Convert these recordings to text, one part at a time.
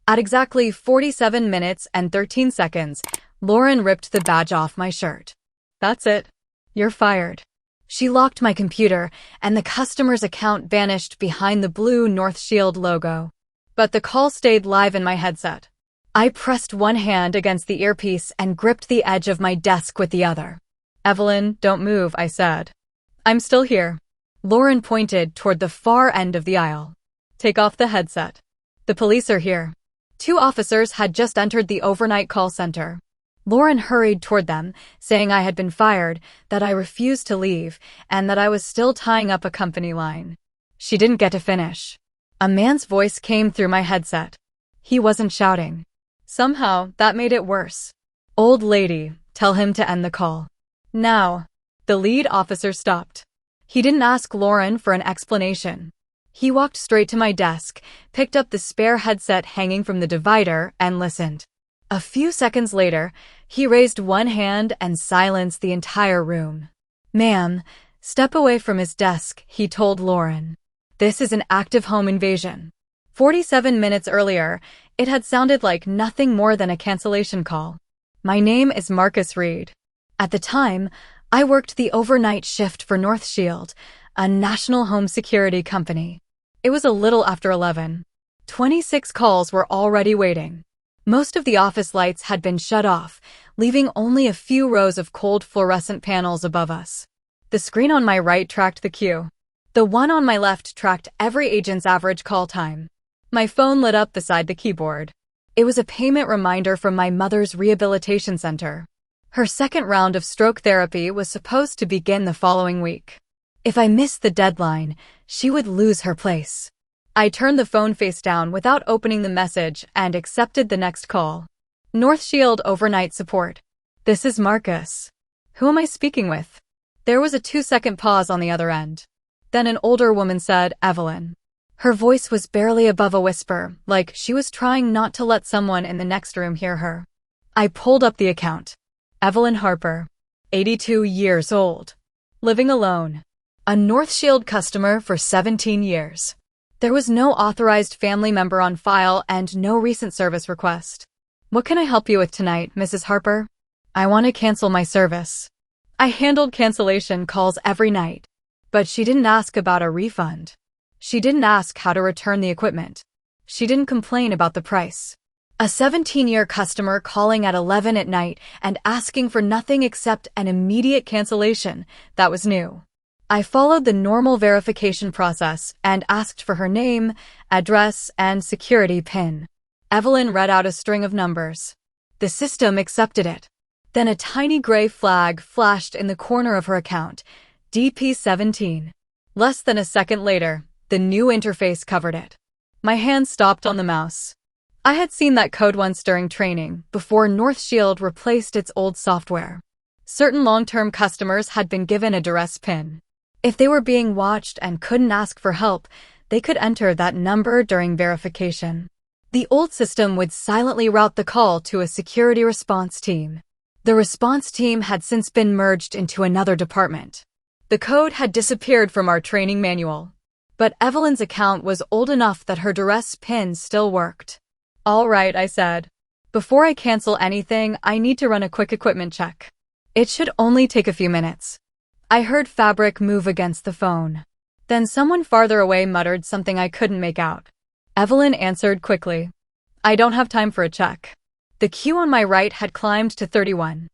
At exactly 47 minutes and 13 seconds, Lauren ripped the badge off my shirt. That's it. You're fired. She locked my computer, and the customer's account vanished behind the blue North Shield logo. But the call stayed live in my headset. I pressed one hand against the earpiece and gripped the edge of my desk with the other. Evelyn, don't move, I said. I'm still here. Lauren pointed toward the far end of the aisle. Take off the headset. The police are here. 2 officers had just entered the overnight call center. Lauren hurried toward them, saying I had been fired, that I refused to leave, and that I was still tying up a company line. She didn't get to finish. A man's voice came through my headset. He wasn't shouting. Somehow, that made it worse. Old lady, tell him to end the call. Now. The lead officer stopped. He didn't ask Lauren for an explanation. He walked straight to my desk, picked up the spare headset hanging from the divider, and listened. A few seconds later, he raised one hand and silenced the entire room. Ma'am, step away from his desk, he told Lauren. This is an active home invasion. 47 minutes earlier, it had sounded like nothing more than a cancellation call. My name is Marcus Reed. At the time, I worked the overnight shift for North Shield, a national home security company. It was a little after 11. 26 calls were already waiting. Most of the office lights had been shut off, leaving only a few rows of cold fluorescent panels above us. The screen on my right tracked the queue. The one on my left tracked every agent's average call time. My phone lit up beside the keyboard. It was a payment reminder from my mother's rehabilitation center. Her second round of stroke therapy was supposed to begin the following week. If I missed the deadline, she would lose her place. I turned the phone face down without opening the message and accepted the next call. North Shield Overnight Support. This is Marcus. Who am I speaking with? There was a 2-second pause on the other end. Then an older woman said, Evelyn. Her voice was barely above a whisper, like she was trying not to let someone in the next room hear her. I pulled up the account. Evelyn Harper, 82 years old. Living alone. A North Shield customer for 17 years. There was no authorized family member on file and no recent service request. What can I help you with tonight, Mrs. Harper? I want to cancel my service. I handled cancellation calls every night. But she didn't ask about a refund. She didn't ask how to return the equipment. She didn't complain about the price. A 17-year customer calling at 11 at night and asking for nothing except an immediate cancellation, that was new. I followed the normal verification process and asked for her name, address, and security PIN. Evelyn read out a string of numbers. The system accepted it. Then a tiny gray flag flashed in the corner of her account, DP17. Less than a second later, the new interface covered it. My hand stopped on the mouse. I had seen that code once during training, before North Shield replaced its old software. Certain long-term customers had been given a duress PIN. If they were being watched and couldn't ask for help, they could enter that number during verification. The old system would silently route the call to a security response team. The response team had since been merged into another department. The code had disappeared from our training manual. But Evelyn's account was old enough that her duress PIN still worked. All right, I said. Before I cancel anything, I need to run a quick equipment check. It should only take a few minutes. I heard fabric move against the phone. Then someone farther away muttered something I couldn't make out. Evelyn answered quickly. I don't have time for a check. The queue on my right had climbed to 31.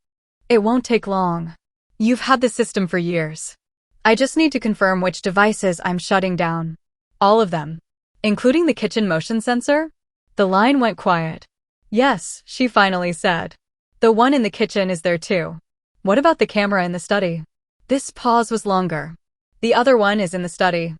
It won't take long. You've had the system for years. I just need to confirm which devices I'm shutting down. All of them. Including the kitchen motion sensor? The line went quiet. Yes, she finally said. The one in the kitchen is there too. What about the camera in the study? This pause was longer. The other one is in the study.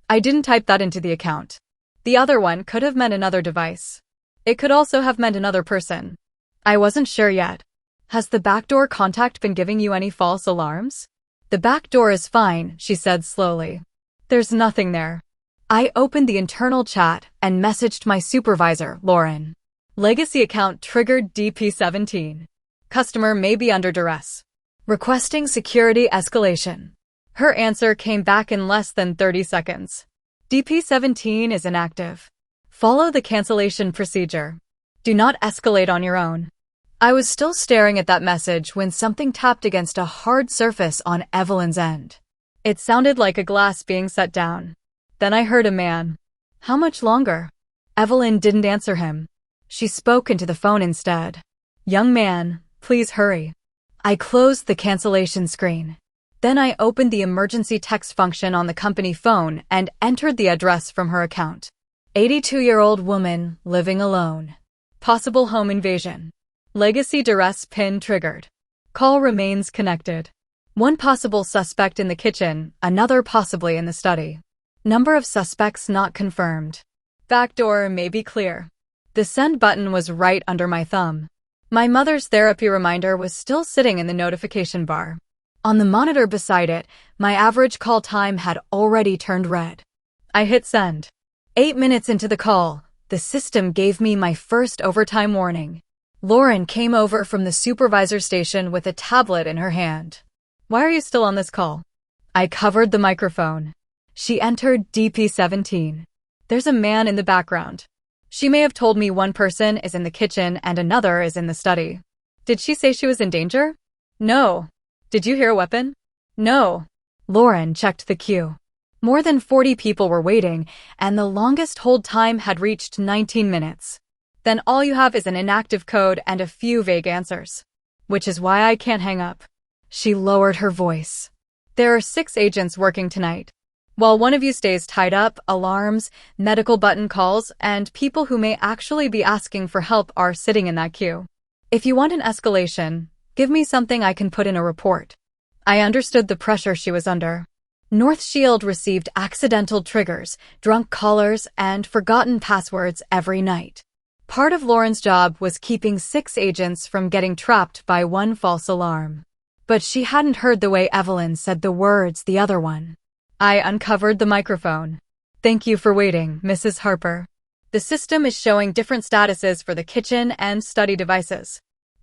I didn't type that into the account. The other one could have meant another device. It could also have meant another person. I wasn't sure yet. Has the backdoor contact been giving you any false alarms? The back door is fine, she said slowly. There's nothing there. I opened the internal chat and messaged my supervisor, Lauren. Legacy account triggered DP17. Customer may be under duress. Requesting security escalation. Her answer came back in less than 30 seconds. DP17 is inactive. Follow the cancellation procedure. Do not escalate on your own. I was still staring at that message when something tapped against a hard surface on Evelyn's end. It sounded like a glass being set down. Then I heard a man. How much longer? Evelyn didn't answer him. She spoke into the phone instead. Young man, please hurry. I closed the cancellation screen. Then I opened the emergency text function on the company phone and entered the address from her account. 82-year-old woman living alone. Possible home invasion. Legacy duress pin triggered. Call remains connected. One possible suspect in the kitchen, another possibly in the study. Number of suspects not confirmed. Backdoor may be clear. The send button was right under my thumb. My mother's therapy reminder was still sitting in the notification bar. On the monitor beside it, my average call time had already turned red. I hit send. 8 minutes into the call, the system gave me my first overtime warning. Lauren came over from the supervisor station with a tablet in her hand. Why are you still on this call? I covered the microphone. She entered DP17. There's a man in the background. She may have told me one person is in the kitchen and another is in the study. Did she say she was in danger? No. Did you hear a weapon? No. Lauren checked the queue. More than 40 people were waiting, and the longest hold time had reached 19 minutes. Then all you have is an inactive code and a few vague answers. Which is why I can't hang up. She lowered her voice. There are 6 agents working tonight. While one of you stays tied up, alarms, medical button calls, and people who may actually be asking for help are sitting in that queue. If you want an escalation, give me something I can put in a report. I understood the pressure she was under. North Shield received accidental triggers, drunk callers, and forgotten passwords every night. Part of Lauren's job was keeping 6 agents from getting trapped by one false alarm. But she hadn't heard the way Evelyn said the words the other one. I uncovered the microphone. Thank you for waiting, Mrs. Harper. The system is showing different statuses for the kitchen and study devices.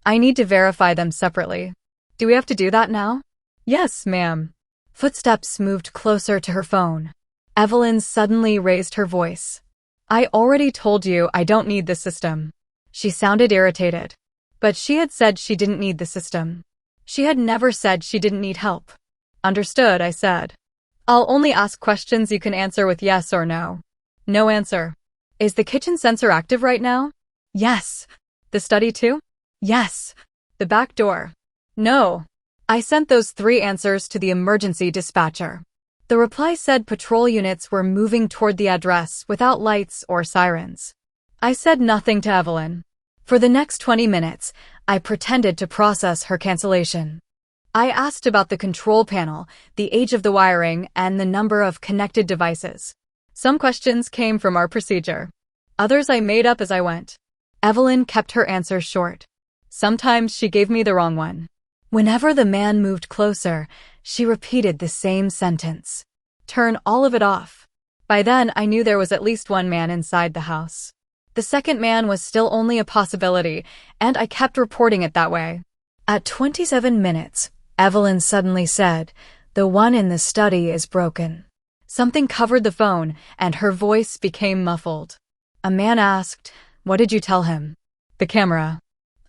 I need to verify them separately. Do we have to do that now? Yes, ma'am. Footsteps moved closer to her phone. Evelyn suddenly raised her voice. I already told you I don't need the system. She sounded irritated. But she had said she didn't need the system. She had never said she didn't need help. Understood, I said. I'll only ask questions you can answer with yes or no. No answer. Is the kitchen sensor active right now? Yes. The study too? Yes. The back door? No. I sent those 3 answers to the emergency dispatcher. The reply said patrol units were moving toward the address without lights or sirens. I said nothing to Evelyn. For the next 20 minutes, I pretended to process her cancellation. I asked about the control panel, the age of the wiring, and the number of connected devices. Some questions came from our procedure. Others I made up as I went. Evelyn kept her answers short. Sometimes she gave me the wrong one. Whenever the man moved closer, she repeated the same sentence. Turn all of it off. By then, I knew there was at least one man inside the house. The second man was still only a possibility, and I kept reporting it that way. At 27 minutes, Evelyn suddenly said, "The one in the study is broken." Something covered the phone, and her voice became muffled. A man asked, "What did you tell him?" "The camera."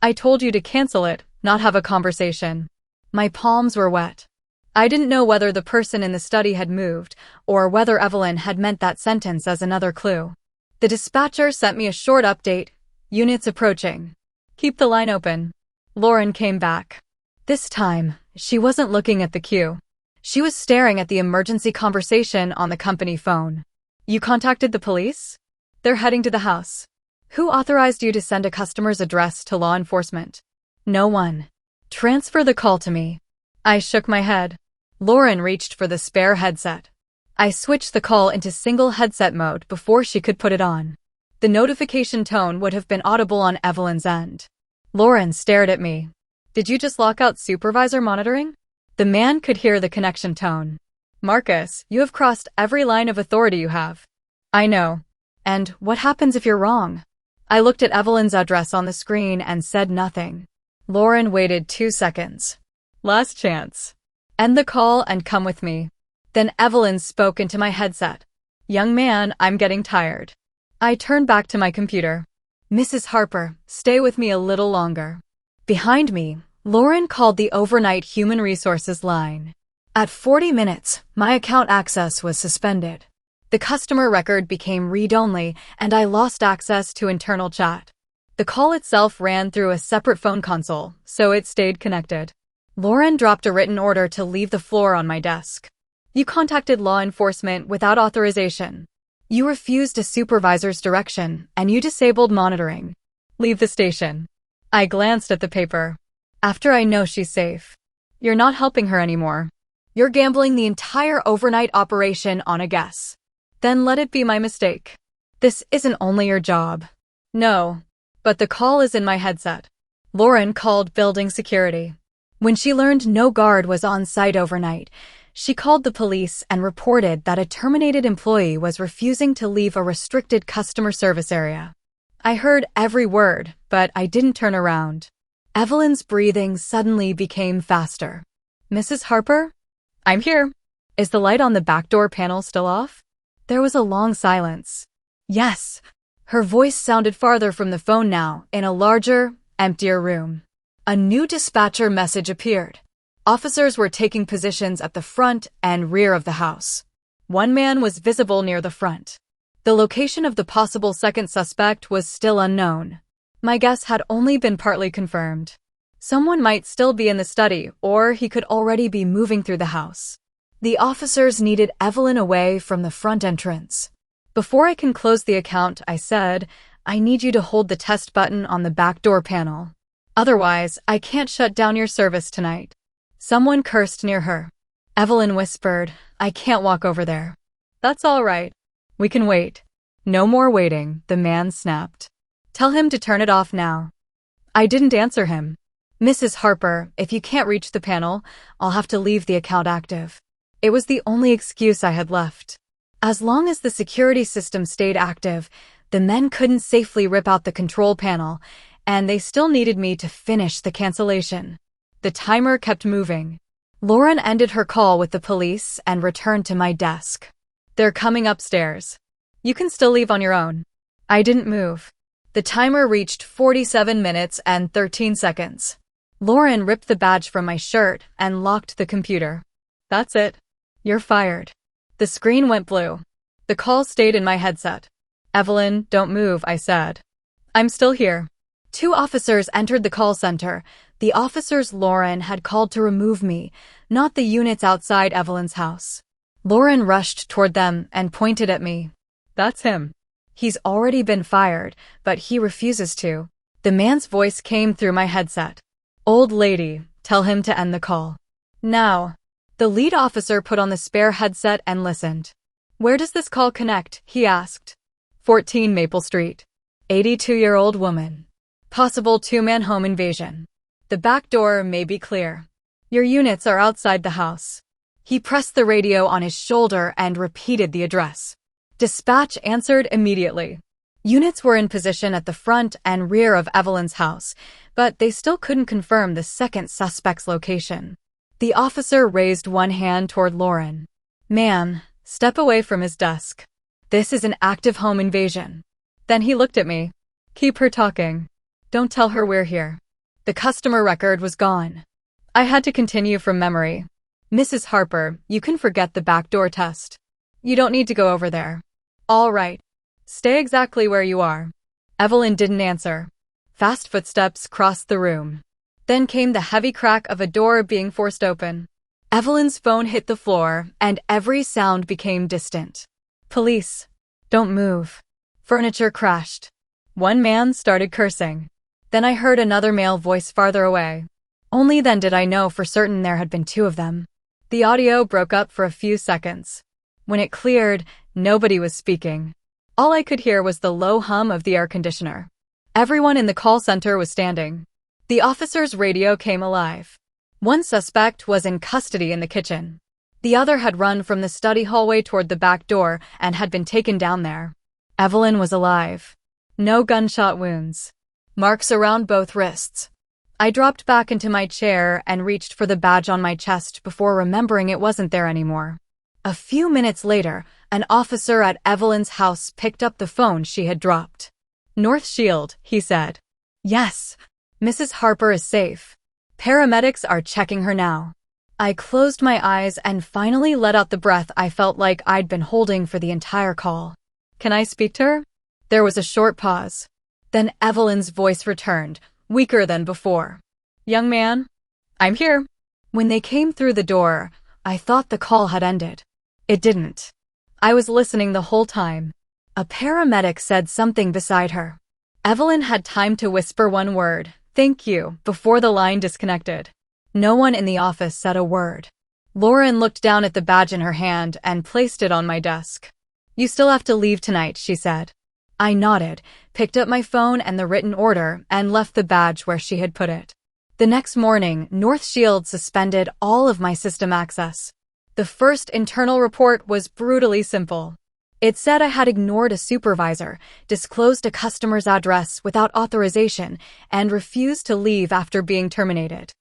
"I told you to cancel it, not have a conversation." My palms were wet. I didn't know whether the person in the study had moved, or whether Evelyn had meant that sentence as another clue. The dispatcher sent me a short update. Units approaching. Keep the line open. Lauren came back. This time, she wasn't looking at the queue. She was staring at the emergency conversation on the company phone. You contacted the police? They're heading to the house. Who authorized you to send a customer's address to law enforcement? No one. Transfer the call to me. I shook my head. Lauren reached for the spare headset. I switched the call into single headset mode before she could put it on. The notification tone would have been audible on Evelyn's end. Lauren stared at me. Did you just lock out supervisor monitoring? The man could hear the connection tone. Marcus, you have crossed every line of authority you have. I know. And what happens if you're wrong? I looked at Evelyn's address on the screen and said nothing. Lauren waited 2 seconds. Last chance. End the call and come with me. Then Evelyn spoke into my headset. Young man, I'm getting tired. I turned back to my computer. Mrs. Harper, stay with me a little longer. Behind me, Lauren called the overnight human resources line. At 40 minutes, my account access was suspended. The customer record became read-only, and I lost access to internal chat. The call itself ran through a separate phone console, so it stayed connected. Lauren dropped a written order to leave the floor on my desk. You contacted law enforcement without authorization. You refused a supervisor's direction, and you disabled monitoring. Leave the station. I glanced at the paper. After I know she's safe. You're not helping her anymore. You're gambling the entire overnight operation on a guess. Then let it be my mistake. This isn't only your job. No. But the call is in my headset. Lauren called building security. When she learned no guard was on site overnight, she called the police and reported that a terminated employee was refusing to leave a restricted customer service area. I heard every word, but I didn't turn around. Evelyn's breathing suddenly became faster. Mrs. Harper? I'm here. Is the light on the back door panel still off? There was a long silence. Yes. Her voice sounded farther from the phone now, in a larger, emptier room. A new dispatcher message appeared. Officers were taking positions at the front and rear of the house. One man was visible near the front. The location of the possible second suspect was still unknown. My guess had only been partly confirmed. Someone might still be in the study, or he could already be moving through the house. The officers needed Evelyn away from the front entrance. Before I can close the account, I said, I need you to hold the test button on the back door panel. Otherwise, I can't shut down your service tonight. Someone cursed near her. Evelyn whispered, I can't walk over there. That's all right. We can wait. No more waiting, the man snapped. Tell him to turn it off now. I didn't answer him. Mrs. Harper, if you can't reach the panel, I'll have to leave the account active. It was the only excuse I had left. As long as the security system stayed active, the men couldn't safely rip out the control panel, and they still needed me to finish the cancellation. The timer kept moving. Lauren ended her call with the police and returned to my desk. They're coming upstairs. You can still leave on your own. I didn't move. The timer reached 47 minutes and 13 seconds. Lauren ripped the badge from my shirt and locked the computer. That's it. You're fired. The screen went blue. The call stayed in my headset. Evelyn, don't move, I said. I'm still here. 2 officers entered the call center. The officers Lauren had called to remove me, not the units outside Evelyn's house. Lauren rushed toward them and pointed at me. That's him. He's already been fired, but he refuses to. The man's voice came through my headset. Old lady, tell him to end the call. Now. The lead officer put on the spare headset and listened. Where does this call connect? He asked. 14 Maple Street. 82-year-old woman. Possible 2-man home invasion. The back door may be clear. Your units are outside the house. He pressed the radio on his shoulder and repeated the address. Dispatch answered immediately. Units were in position at the front and rear of Evelyn's house, but they still couldn't confirm the second suspect's location. The officer raised one hand toward Lauren. Ma'am, step away from his desk. This is an active home invasion. Then he looked at me. Keep her talking. Don't tell her we're here. The customer record was gone. I had to continue from memory. Mrs. Harper, you can forget the backdoor test. You don't need to go over there. All right. Stay exactly where you are. Evelyn didn't answer. Fast footsteps crossed the room. Then came the heavy crack of a door being forced open. Evelyn's phone hit the floor, and every sound became distant. Police. Don't move. Furniture crashed. One man started cursing. Then I heard another male voice farther away. Only then did I know for certain there had been 2 of them. The audio broke up for a few seconds. When it cleared, nobody was speaking. All I could hear was the low hum of the air conditioner. Everyone in the call center was standing. The officer's radio came alive. One suspect was in custody in the kitchen. The other had run from the study hallway toward the back door and had been taken down there. Evelyn was alive. No gunshot wounds. Marks around both wrists. I dropped back into my chair and reached for the badge on my chest before remembering it wasn't there anymore. A few minutes later, an officer at Evelyn's house picked up the phone she had dropped. North Shield, he said. Yes. Mrs. Harper is safe. Paramedics are checking her now. I closed my eyes and finally let out the breath I felt like I'd been holding for the entire call. Can I speak to her? There was a short pause. Then Evelyn's voice returned, weaker than before. Young man, I'm here. When they came through the door, I thought the call had ended. It didn't. I was listening the whole time. A paramedic said something beside her. Evelyn had time to whisper one word, "Thank you," before the line disconnected. No one in the office said a word. Lauren looked down at the badge in her hand and placed it on my desk. You still have to leave tonight, she said. I nodded, picked up my phone and the written order, and left the badge where she had put it. The next morning, North Shield suspended all of my system access. The first internal report was brutally simple. It said I had ignored a supervisor, disclosed a customer's address without authorization, and refused to leave after being terminated.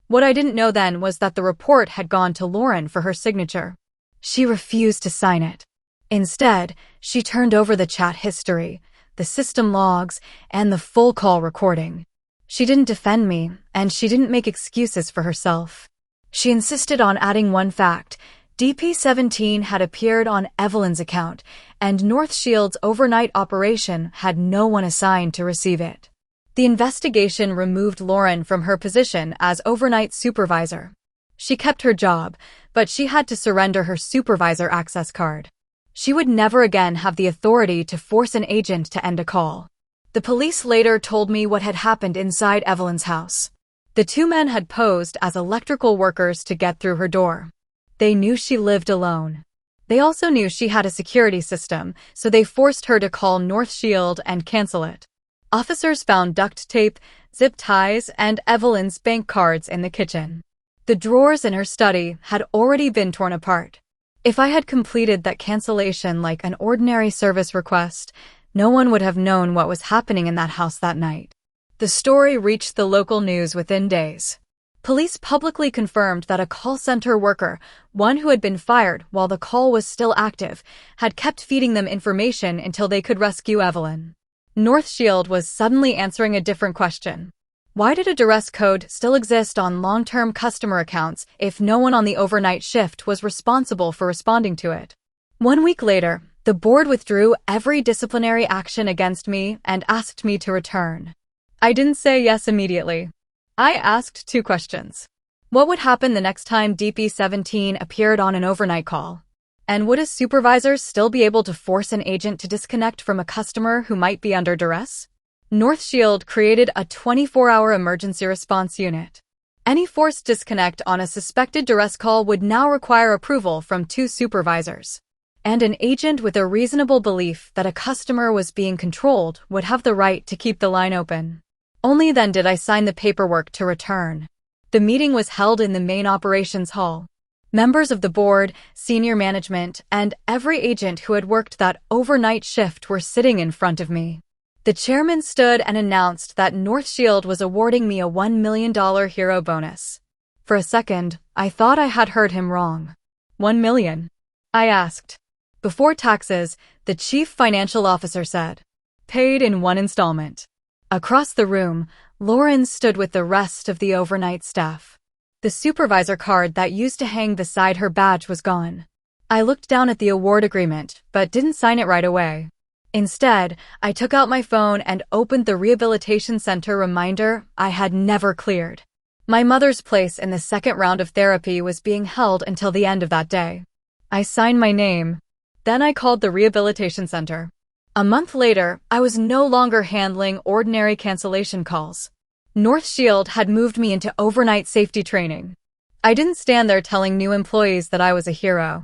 What I didn't know then was that the report had gone to Lauren for her signature. She refused to sign it. Instead, she turned over the chat history, the system logs, and the full call recording. She didn't defend me, and she didn't make excuses for herself. She insisted on adding one fact. DP-17 had appeared on Evelyn's account, and North Shield's overnight operation had no one assigned to receive it. The investigation removed Lauren from her position as overnight supervisor. She kept her job, but she had to surrender her supervisor access card. She would never again have the authority to force an agent to end a call. The police later told me what had happened inside Evelyn's house. The two men had posed as electrical workers to get through her door. They knew she lived alone. They also knew she had a security system, so they forced her to call North Shield and cancel it. Officers found duct tape, zip ties, and Evelyn's bank cards in the kitchen. The drawers in her study had already been torn apart. If I had completed that cancellation like an ordinary service request, no one would have known what was happening in that house that night. The story reached the local news within days. Police publicly confirmed that a call center worker, one who had been fired while the call was still active, had kept feeding them information until they could rescue Evelyn. North Shield was suddenly answering a different question. Why did a duress code still exist on long-term customer accounts if no one on the overnight shift was responsible for responding to it? 1 week later, the board withdrew every disciplinary action against me and asked me to return. I didn't say yes immediately. I asked 2 questions. What would happen the next time DP-17 appeared on an overnight call? And would a supervisor still be able to force an agent to disconnect from a customer who might be under duress? North Shield created a 24-hour emergency response unit. Any forced disconnect on a suspected duress call would now require approval from 2 supervisors. And an agent with a reasonable belief that a customer was being controlled would have the right to keep the line open. Only then did I sign the paperwork to return. The meeting was held in the main operations hall. Members of the board, senior management, and every agent who had worked that overnight shift were sitting in front of me. The chairman stood and announced that North Shield was awarding me a $1 million hero bonus. For a second, I thought I had heard him wrong. $1 million? I asked. Before taxes, the chief financial officer said. Paid in 1 installment. Across the room, Lauren stood with the rest of the overnight staff. The supervisor card that used to hang beside her badge was gone. I looked down at the award agreement, but didn't sign it right away. Instead, I took out my phone and opened the rehabilitation center reminder I had never cleared. My mother's place in the second round of therapy was being held until the end of that day. I signed my name. Then I called the rehabilitation center. A month later, I was no longer handling ordinary cancellation calls. North Shield had moved me into overnight safety training. I didn't stand there telling new employees that I was a hero.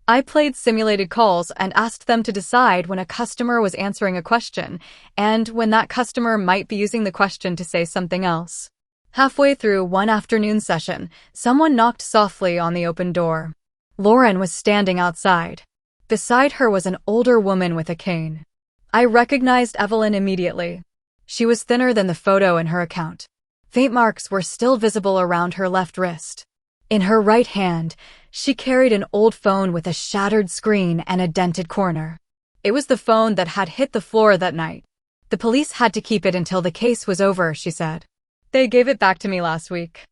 I played simulated calls and asked them to decide when a customer was answering a question and when that customer might be using the question to say something else. Halfway through one afternoon session, someone knocked softly on the open door. Lauren was standing outside. Beside her was an older woman with a cane. I recognized Evelyn immediately. She was thinner than the photo in her account. Faint marks were still visible around her left wrist. In her right hand, she carried an old phone with a shattered screen and a dented corner. It was the phone that had hit the floor that night. The police had to keep it until the case was over, she said. They gave it back to me last week.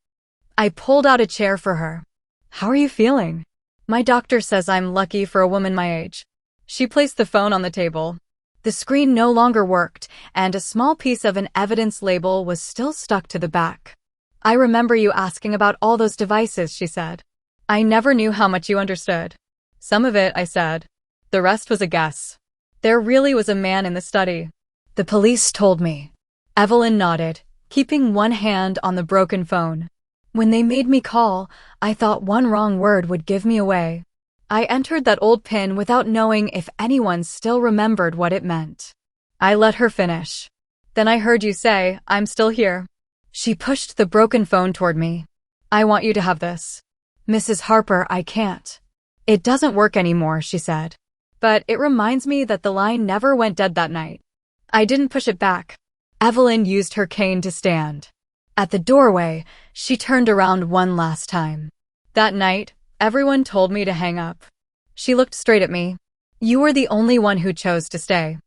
I pulled out a chair for her. How are you feeling? My doctor says I'm lucky for a woman my age. She placed the phone on the table. The screen no longer worked, and a small piece of an evidence label was still stuck to the back. I remember you asking about all those devices, she said. I never knew how much you understood. Some of it, I said. The rest was a guess. There really was a man in the study. The police told me. Evelyn nodded, keeping one hand on the broken phone. When they made me call, I thought one wrong word would give me away. I entered that old PIN without knowing if anyone still remembered what it meant. I let her finish. Then I heard you say, I'm still here. She pushed the broken phone toward me. I want you to have this. Mrs. Harper, I can't. It doesn't work anymore, she said. But it reminds me that the line never went dead that night. I didn't push it back. Evelyn used her cane to stand. At the doorway, she turned around one last time. That night, everyone told me to hang up. She looked straight at me. You were the only one who chose to stay.